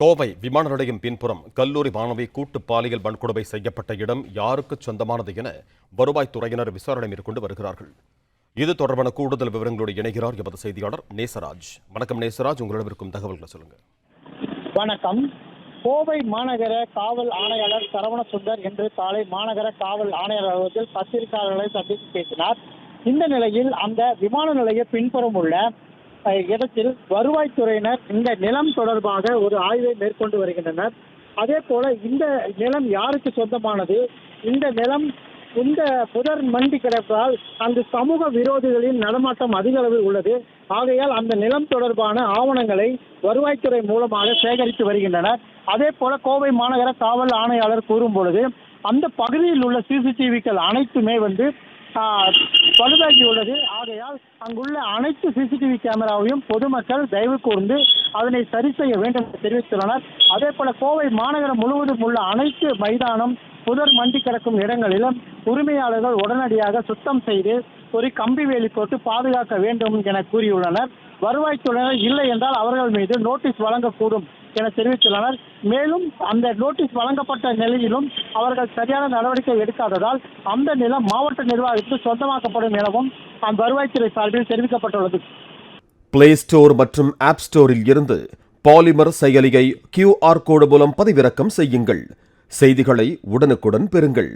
கோவை விமான நிலையம் பின்புறம் கல்லூரி மாணவி கூட்டு பாலியல் வன்கொடுமை செய்யப்பட்ட இடம் யாருக்கு சொந்தமானது என வருவாய்த்துறையினர் விசாரணை மேற்கொண்டு வருகிறார்கள். இது தொடர்பான கூடுதல் விவரங்களோடு இணைகிறார் எமது செய்தியாளர் நேசராஜ். வணக்கம் நேசராஜ், உங்களிடம் இருக்கும் தகவல்களை சொல்லுங்க. வணக்கம். கோவை மாநகர காவல் ஆணையாளர் சரவணசுந்தர் இன்று காலை மாநகர காவல் ஆணையர் அலுவலகத்தில் பத்திரிகையாளர்களை சந்தித்து பேசினார். இந்த நிலையில் அந்த விமான நிலைய பின்புறம் உள்ள இடத்தில் வருவாய்த்துறையினர் இந்த நிலம் தொடர்பாக ஒரு ஆய்வை மேற்கொண்டு வருகின்றனர். அதே போல இந்த நிலம் யாருக்கு சொந்தமானது, இந்த நிலம் இந்த புதர் மண்டி கிடப்பால் அங்கு சமூக விரோதிகளின் நடமாட்டம் அதிக அளவில் உள்ளது. ஆகையால் அந்த நிலம் தொடர்பான ஆவணங்களை வருவாய்த்துறை மூலமாக சேகரித்து வருகின்றனர். அதே போல கோவை மாநகர காவல் ஆணையாளர் கூறும் பொழுது அந்த பகுதியில் உள்ள சிசிடிவிக்கள் அனைத்துமே பழுதாகியுள்ளது. ஆகையால் அங்குள்ள அனைத்து சிசிடிவி கேமராவையும் பொதுமக்கள் தயவு கூர்ந்து அதனை சரி செய்ய வேண்டும் என்று தெரிவித்துள்ளனர். அதே போல கோவை மாநகரம் முழுவதும் உள்ள அனைத்து மைதானம் புதர் மண்டி கிடக்கும் இடங்களிலும் உரிமையாளர்கள் உடனடியாக சுத்தம் செய்து ஒரு கம்பி வேலி போட்டு பாதுகாக்க வேண்டும் என கூறியுள்ளனர். வருவாய்த்துறையினர் இல்லை என்றால் அவர்கள் மீது நோட்டீஸ் வழங்கக்கூடும் என தெரிவித்துள்ளனர். மேலும் அந்த நோட்டீஸ் வழங்கப்பட்ட நிலையிலும் அவர்கள் சரியான நடவடிக்கை எடுக்காததால் அந்த நிலம் மாவட்ட நிர்வாகத்துக்கு சொந்தமாக்கப்படும் எனவும் வருவாய்த்துறை சார்பில் தெரிவிக்கப்பட்டுள்ளது. பிளே ஸ்டோர் மற்றும் ஆப் ஸ்டோரில் இருந்து பாலிமர் செயலியை QR கோடு மூலம் பதிவிறக்கம் செய்யுங்கள். செய்திகளை உடனுக்குடன் பெறுங்கள்.